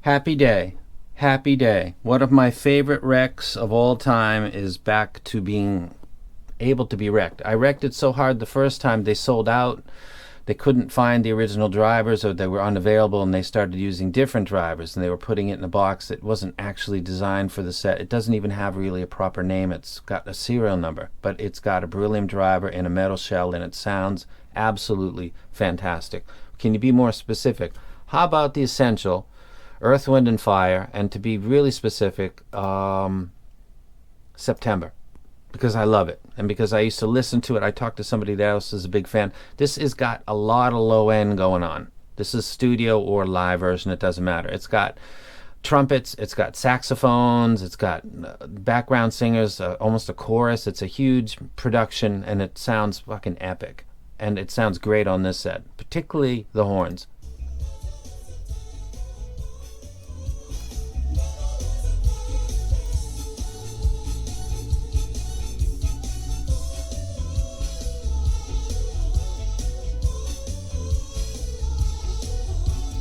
Happy day. Happy day. One of my favorite wrecks of all time is back to being able to be wrecked. I wrecked it so hard the first time they sold out. They couldn't find the original drivers, or they were unavailable, and they started using different drivers, and they were putting it in a box that wasn't actually designed for the set. It doesn't even have really a proper name. It's got a serial number, but it's got a beryllium driver in a metal shell, and it sounds absolutely fantastic. Can you be more specific? How about the Essential Earth, Wind, and Fire, and to be really specific, September, because I love it, and because I used to listen to it. I talked to somebody else who's a big fan. This has got a lot of low end going on. This is studio or live version, it doesn't matter. It's got trumpets, it's got saxophones, it's got background singers, almost a chorus. It's a huge production, and it sounds fucking epic, and it sounds great on this set, particularly the horns.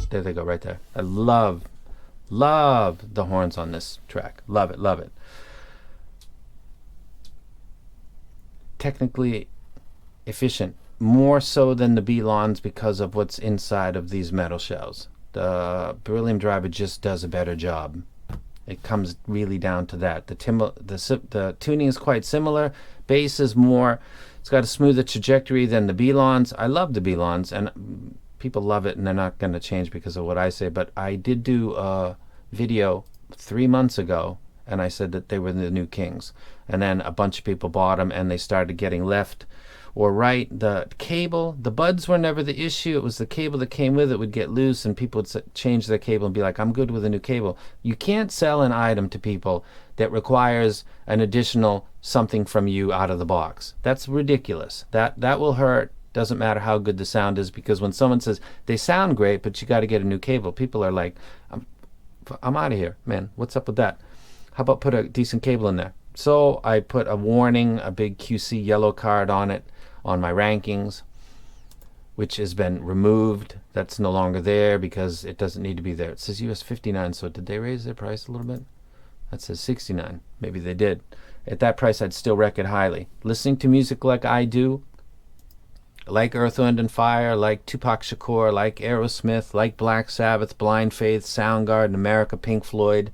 There they go, right there. I love the horns on this track. Love it, love it. Technically efficient, more so than the B-Lons because of what's inside of these metal shells. The beryllium driver just does a better job. It comes really down to that. The tuning is quite similar. Bass is more, it's got a smoother trajectory than the B-Lons. I love the B-Lons, and people love it, and they're not going to change because of what I say. But I did do a video 3 months ago, and I said that they were the new kings. And then a bunch of people bought them, and they started getting left or right. The cable, the buds were never the issue. It was the cable that came with it would get loose, and people would change their cable and be like, I'm good with a new cable. You can't sell an item to people that requires an additional something from you out of the box. That's ridiculous. That will hurt. Doesn't matter how good the sound is, because when someone says they sound great but you got to get a new cable, people are like, I'm out of here, man. What's up with that? How about put a decent cable in there? So I put a warning, a big QC yellow card on it, on my rankings, which has been removed. That's no longer there because it doesn't need to be there. It says US 59, so did they raise their price a little bit? That says 69. Maybe they did. At that price, I'd still rec it highly. Listening to music like I do, like Earth, Wind, and Fire, like Tupac Shakur, like Aerosmith, like Black Sabbath, Blind Faith, Soundgarden, America, Pink Floyd.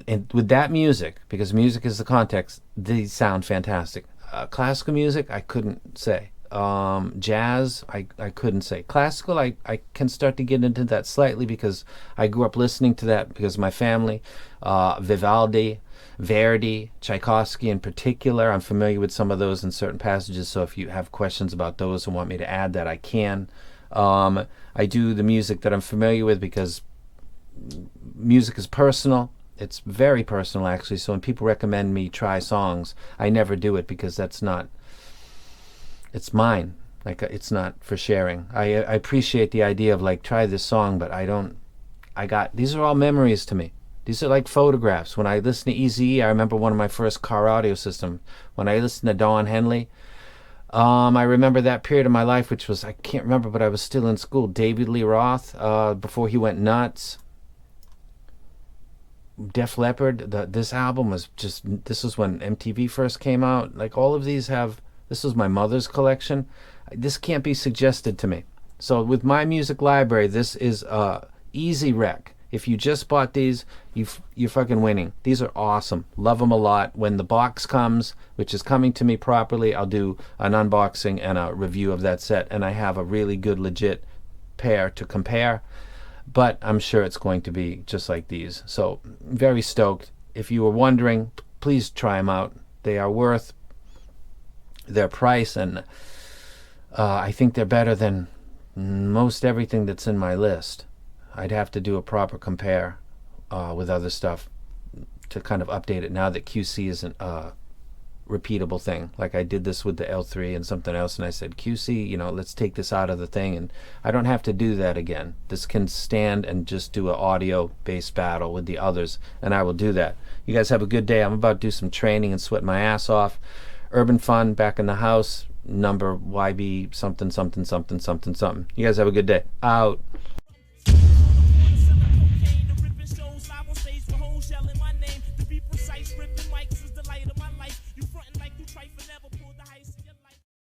And with that music, because music is the context, these sound fantastic. Classical music, I couldn't say. Jazz, I couldn't say. Classical, I can start to get into that slightly because I grew up listening to that because of my family. Vivaldi, Verdi, Tchaikovsky in particular. I'm familiar with some of those in certain passages, so if you have questions about those and want me to add that, I can. I do the music that I'm familiar with because music is personal. It's very personal, actually, so when people recommend me try songs, I never do it because that's not, it's mine. Like, it's not for sharing. I appreciate the idea of, like, try this song, but these are all memories to me. These are like photographs. When I listen to Eazy-E, I remember one of my first car audio systems. When I listened to Don Henley, I remember that period of my life, which was, I can't remember, but I was still in school. David Lee Roth, before he went nuts. Def Leppard, this album was just, this was when MTV first came out. Like, all of these this was my mother's collection. This can't be suggested to me. So with my music library, this is a easy rec. If you just bought these, you're fucking winning. These are awesome. Love them a lot. When the box comes, which is coming to me properly, I'll do an unboxing and a review of that set. And I have a really good, legit pair to compare. But I'm sure it's going to be just like these. So, very stoked. If you were wondering, please try them out. They are worth their price, and I think they're better than most everything that's in my list. I'd have to do a proper compare with other stuff to kind of update it now that QC isn't a repeatable thing. Like, I did this with the L3 and something else, and I said, QC, let's take this out of the thing, and I don't have to do that again. This can stand and just do an audio-based battle with the others, and I will do that. You guys have a good day. I'm about to do some training and sweat my ass off. Urbanfun back in the house, number YB something something something something something. You guys have a good day. Out.